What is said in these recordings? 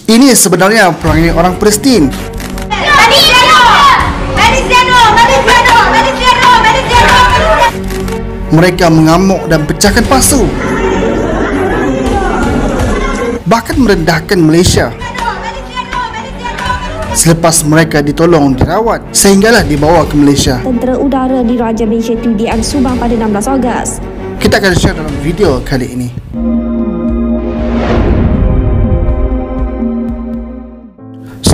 Ini sebenarnya perangai orang Palestin. Mereka mengamuk dan pecahkan pasu, bahkan merendahkan Malaysia. Selepas mereka ditolong dirawat sehinggalah dibawa ke Malaysia. Tentera Udara di Raja Malaysia TDM Subang pada 16 Ogos. Kita akan share dalam video kali ini.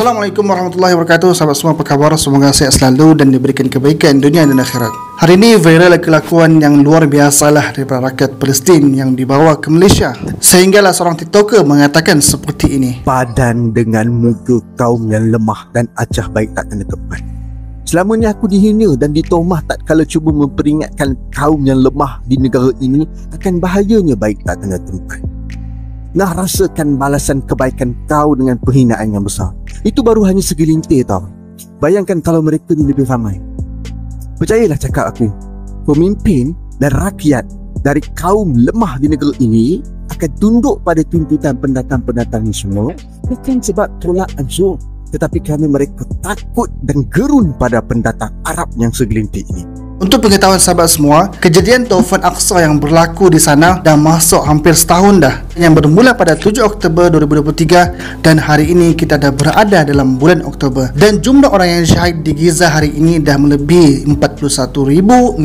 Assalamualaikum warahmatullahi wabarakatuh. Sahabat semua, apa khabar? Semoga sehat selalu dan diberikan kebaikan dunia dan akhirat. Hari ini viral kelakuan yang luar biasalah daripada rakyat Palestin yang dibawa ke Malaysia, sehinggalah seorang TikToker mengatakan seperti ini. Padan dengan muka kaum yang lemah dan acah baik tak kena tempat. Selama ni aku dihina dan ditomah tak kala cuba memperingatkan kaum yang lemah di negara ini akan bahayanya baik tak kena tempat. Nak rasakan balasan kebaikan kau dengan penghinaan yang besar. Itu baru hanya segelintir tau. Bayangkan kalau mereka ni lebih ramai. Percayalah cakap aku, pemimpin dan rakyat dari kaum lemah di negara ini akan tunduk pada tuntutan pendatang-pendatang ni semua, bukan sebab tolak ansur, tetapi kerana mereka takut dan gerun pada pendatang Arab yang segelintir ini. Untuk pengetahuan sahabat semua, kejadian Taufan Aqsa yang berlaku di sana dah masuk hampir setahun dah, yang bermula pada 7 Oktober 2023 dan hari ini kita dah berada dalam bulan Oktober, dan jumlah orang yang syahid di Gaza hari ini dah melebihi 41,600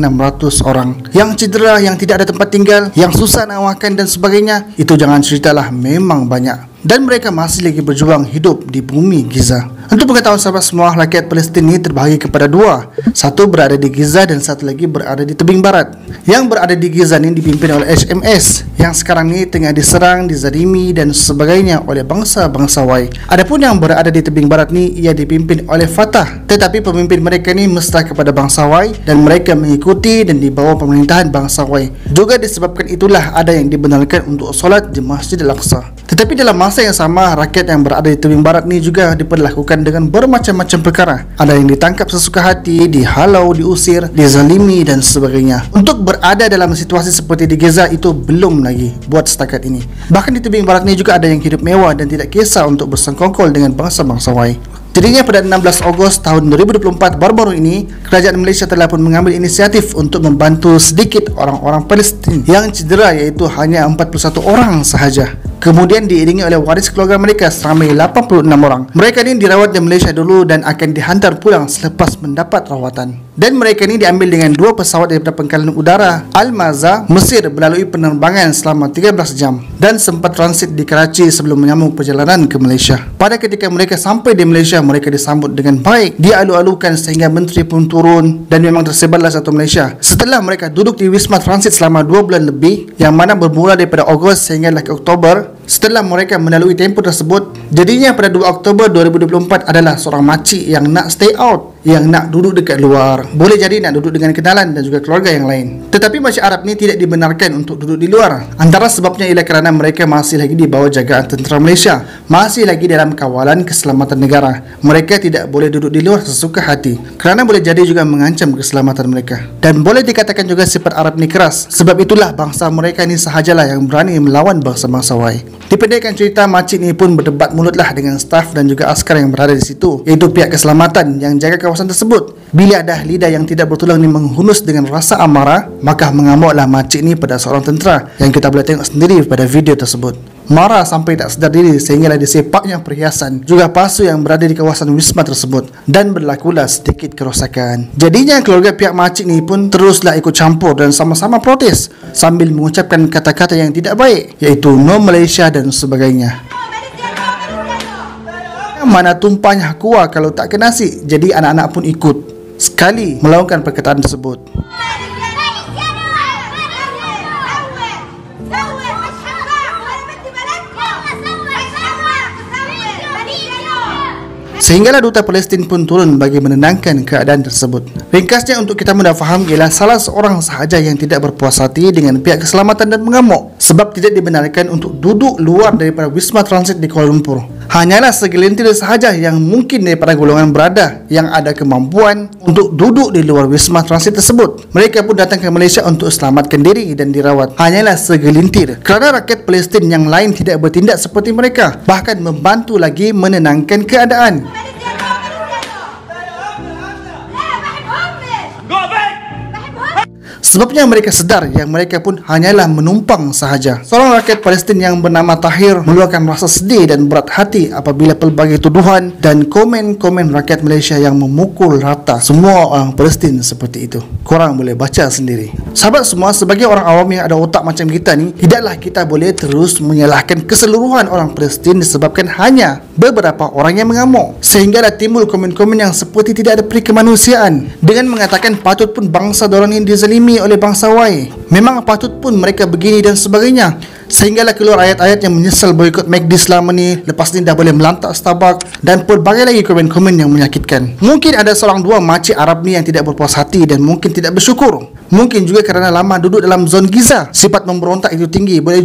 orang. Yang cedera, yang tidak ada tempat tinggal, yang susah nak makan dan sebagainya, itu jangan ceritalah, memang banyak. Dan mereka masih lagi berjuang hidup di bumi Gaza. Untuk pengetahuan sahabat semua, rakyat Palestin ini terbahagi kepada dua. Satu berada di Gaza dan satu lagi berada di tebing barat. Yang berada di Gaza ini dipimpin oleh HMS yang sekarang ini tengah diserang, dizalimi dan sebagainya oleh bangsa-bangsa Y. Adapun yang berada di tebing barat ni, ia dipimpin oleh Fatah. Tetapi pemimpin mereka ni mesra kepada bangsa Y dan mereka mengikuti dan di bawah pemerintahan bangsa Y. Juga disebabkan itulah ada yang dibenarkan untuk solat di Masjid Al-Aqsa. Tetapi dalam masa yang sama, rakyat yang berada di tebing barat ni juga diperlakukan dengan bermacam-macam perkara. Ada yang ditangkap sesuka hati, dihalau, diusir, dizalimi dan sebagainya. Untuk berada dalam situasi seperti di Gaza itu belum lagi buat setakat ini. Bahkan di tebing barat ni juga ada yang hidup mewah dan tidak kisah untuk bersengkongkol dengan bangsa-bangsa Y. Jadinya pada 16 Ogos tahun 2024 baru-baru ini, kerajaan Malaysia telah pun mengambil inisiatif untuk membantu sedikit orang-orang Palestin yang cedera, iaitu hanya 41 orang sahaja. Kemudian diiringi oleh waris keluarga mereka seramai 86 orang. Mereka ini dirawat di Malaysia dulu dan akan dihantar pulang selepas mendapat rawatan. Dan mereka ini diambil dengan 2 pesawat daripada pangkalan udara Al-Maza, Mesir, melalui penerbangan selama 13 jam dan sempat transit di Karachi sebelum menyambung perjalanan ke Malaysia. Pada ketika mereka sampai di Malaysia, mereka disambut dengan baik, dialu-alukan sehingga menteri pun turun dan memang tersebarlah satu Malaysia. Setelah mereka duduk di Wisma Transit selama 2 bulan lebih, yang mana bermula daripada Ogos sehingga ke Oktober. Setelah mereka melalui tempoh tersebut, jadinya pada 2 Oktober 2024 adalah seorang makcik yang nak stay out, yang nak duduk dekat luar. Boleh jadi nak duduk dengan kenalan dan juga keluarga yang lain. Tetapi makcik Arab ni tidak dibenarkan untuk duduk di luar. Antara sebabnya ialah kerana mereka masih lagi di bawah jagaan tentera Malaysia, masih lagi dalam kawalan keselamatan negara. Mereka tidak boleh duduk di luar sesuka hati, kerana boleh jadi juga mengancam keselamatan mereka. Dan boleh dikatakan juga sifat Arab ni keras. Sebab itulah bangsa mereka ni sahajalah yang berani melawan bangsa-bangsa Y. Dipendekkan cerita, makcik ni pun berdebat mulutlah dengan staf dan juga askar yang berada di situ, iaitu pihak keselamatan yang jaga kawasan tersebut. Bila dah lidah yang tidak bertulang ni menghunus dengan rasa amarah, maka mengamuklah makcik ni pada seorang tentera yang kita boleh tengok sendiri pada video tersebut. Marah sampai tak sedar diri sehinggalah disepaknya perhiasan juga pasu yang berada di kawasan wisma tersebut dan berlakulah sedikit kerosakan. Jadinya keluarga pihak makcik ni pun teruslah ikut campur dan sama-sama protes sambil mengucapkan kata-kata yang tidak baik, iaitu no Malaysia dan sebagainya. Mana tumpahnya kuah kalau tak ke nasi. Jadi anak-anak pun ikut sekali melakukan perkataan tersebut. Sehinggalah duta Palestin pun turun bagi menenangkan keadaan tersebut. Ringkasnya untuk kita mudah faham ialah salah seorang sahaja yang tidak berpuas hati dengan pihak keselamatan dan mengamuk sebab tidak dibenarkan untuk duduk luar daripada Wisma Transit di Kuala Lumpur. hanyalah segelintir sahaja yang mungkin daripada golongan berada yang ada kemampuan untuk duduk di luar wisma transit tersebut. Mereka pun datang ke Malaysia untuk selamatkan diri dan dirawat. Hanyalah segelintir, kerana rakyat Palestin yang lain tidak bertindak seperti mereka, bahkan membantu lagi menenangkan keadaan. Sebabnya mereka sedar yang mereka pun hanyalah menumpang sahaja. Seorang rakyat Palestin yang bernama Tahir meluahkan rasa sedih dan berat hati apabila pelbagai tuduhan dan komen-komen rakyat Malaysia yang memukul rata semua orang Palestin seperti itu. Korang boleh baca sendiri. Sahabat semua, sebagai orang awam yang ada otak macam kita ni, tidaklah kita boleh terus menyalahkan keseluruhan orang Palestin disebabkan hanya beberapa orang yang mengamuk, sehinggalah timbul komen-komen yang seperti tidak ada peri kemanusiaan dengan mengatakan patut pun bangsa dorang ini dizalimi oleh bangsa Y. Memang patut pun mereka begini dan sebagainya, sehinggalah keluar ayat-ayat yang menyesal boikot McD selama ni, lepas ni dah boleh melantak Starbucks dan pelbagai lagi komen-komen yang menyakitkan. Mungkin ada seorang dua makcik Arab ni yang tidak berpuas hati dan mungkin tidak bersyukur. Mungkin juga kerana lama duduk dalam zon Giza, sifat memberontak itu tinggi. Boleh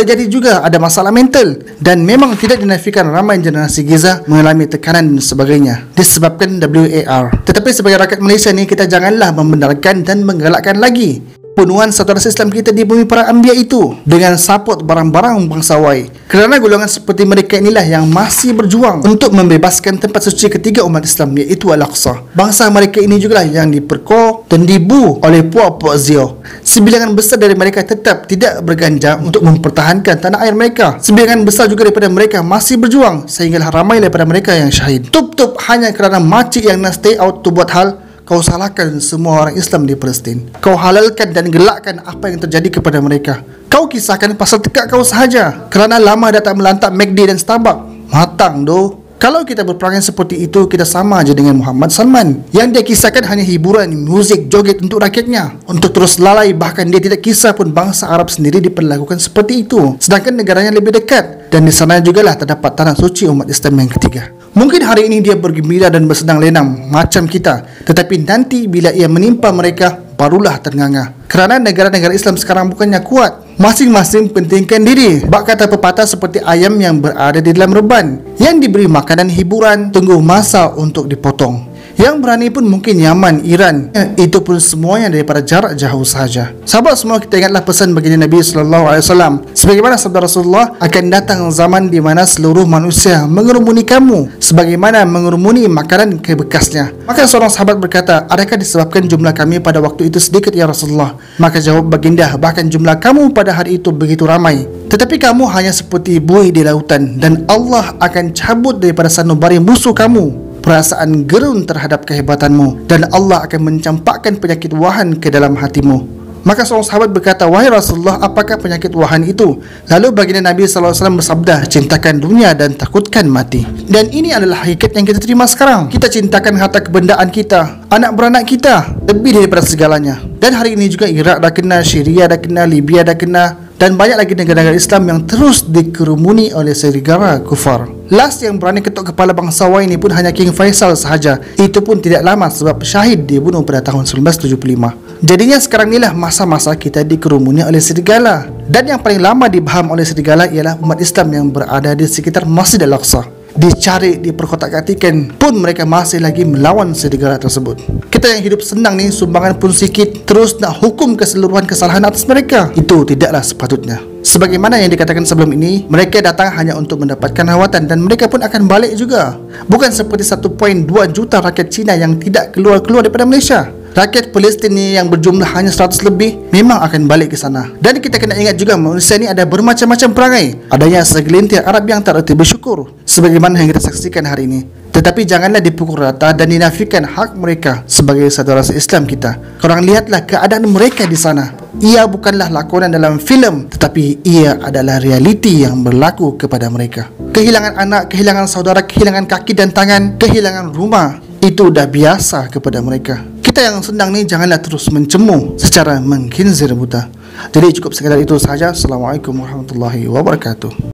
jadi juga ada masalah mental, dan memang tidak dinafikan ramai generasi Giza mengalami tekanan dan sebagainya disebabkan WAR. Tetapi sebagai rakyat Malaysia ni, kita janganlah membenarkan dan menggalakkan lagi penuhan saudara Islam kita di bumi para anbiya itu dengan support barang-barang bangsa Y. Kerana golongan seperti mereka inilah yang masih berjuang untuk membebaskan tempat suci ketiga umat Islam, iaitu Al-Aqsa. Bangsa mereka ini jugalah yang diperkosa dan dibu oleh puak-puak Zio. Sebilangan besar dari mereka tetap tidak berganjak untuk mempertahankan tanah air mereka. Sebilangan besar juga daripada mereka masih berjuang, sehinggalah ramai daripada mereka yang syahid. Tup-tup hanya kerana makcik yang nak stay out tu buat hal, kau salahkan semua orang Islam di Palestin. Kau halalkan dan gelakkan apa yang terjadi kepada mereka. Kau kisahkan pasal tekak kau sahaja kerana lama dah tak melantak McD dan Starbucks. Matang doh. Kalau kita berperangai seperti itu, kita sama aja dengan Muhammad Salman yang dia kisahkan hanya hiburan, muzik, joget untuk rakyatnya, untuk terus lalai. Bahkan dia tidak kisah pun bangsa Arab sendiri diperlakukan seperti itu, sedangkan negaranya lebih dekat, dan di sana jugalah terdapat tanah suci umat Islam yang ketiga. Mungkin hari ini dia bergembira dan bersenang lenang macam kita, tetapi nanti bila ia menimpa mereka, barulah ternganga. Kerana negara-negara Islam sekarang bukannya kuat, masing-masing pentingkan diri. Bak kata pepatah seperti ayam yang berada di dalam reban, yang diberi makanan hiburan, tunggu masa untuk dipotong. Yang berani pun mungkin Yaman, Iran, itu pun semuanya daripada jarak jauh sahaja. Sahabat semua, kita ingatlah pesan baginda Nabi SAW. Sebagaimana sabda Rasulullah, akan datang zaman di mana seluruh manusia mengerumuni kamu sebagaimana mengerumuni makanan ke bekasnya. Maka seorang sahabat berkata, adakah disebabkan jumlah kami pada waktu itu sedikit ya Rasulullah? Maka jawab baginda, bahkan jumlah kamu pada hari itu begitu ramai, tetapi kamu hanya seperti buih di lautan, dan Allah akan cabut daripada sanubari musuh kamu perasaan gerun terhadap kehebatanmu, dan Allah akan mencampakkan penyakit wahan ke dalam hatimu. Maka seorang sahabat berkata, wahai Rasulullah, apakah penyakit wahan itu? Lalu baginda Nabi SAW bersabda, cintakan dunia dan takutkan mati. Dan ini adalah hakikat yang kita terima sekarang. Kita cintakan harta kebendaan kita, anak beranak kita, lebih daripada segalanya. Dan hari ini juga Iraq dah kena, Syria dah kena, Libya dah kena, dan banyak lagi negara-negara Islam yang terus dikerumuni oleh serigala kufar. Last yang berani ketuk kepala bangsa Y ini pun hanya King Faisal sahaja. Itu pun tidak lama sebab syahid dibunuh pada tahun 1975. Jadinya sekarang inilah masa-masa kita dikerumuni oleh serigala. Dan yang paling lama dibaham oleh serigala ialah umat Islam yang berada di sekitar Masjid Al-Aqsa. Dicari, diperkotak-katikan, pun mereka masih lagi melawan serigala tersebut. Kita yang hidup senang ni, sumbangan pun sikit, terus nak hukum keseluruhan kesalahan atas mereka. Itu tidaklah sepatutnya. Sebagaimana yang dikatakan sebelum ini, mereka datang hanya untuk mendapatkan rawatan, dan mereka pun akan balik juga. Bukan seperti 1.2 juta rakyat Cina yang tidak keluar-keluar daripada Malaysia. Rakyat Palestin ni yang berjumlah hanya 100 lebih memang akan balik ke sana. Dan kita kena ingat juga, manusia ni ada bermacam-macam perangai. Adanya segelintir Arab yang tak reti bersyukur, sebagaimana yang kita saksikan hari ini. Tetapi janganlah dipukul rata dan dinafikan hak mereka sebagai saudara se-Islam kita. Korang lihatlah keadaan mereka di sana. Ia bukanlah lakonan dalam filem, tetapi ia adalah realiti yang berlaku kepada mereka. Kehilangan anak, kehilangan saudara, kehilangan kaki dan tangan, kehilangan rumah, itu dah biasa kepada mereka. Kita yang sedang ni janganlah terus mencemu secara mengkhinzir buta. Jadi cukup sekadar itu sahaja. Assalamualaikum warahmatullahi wabarakatuh.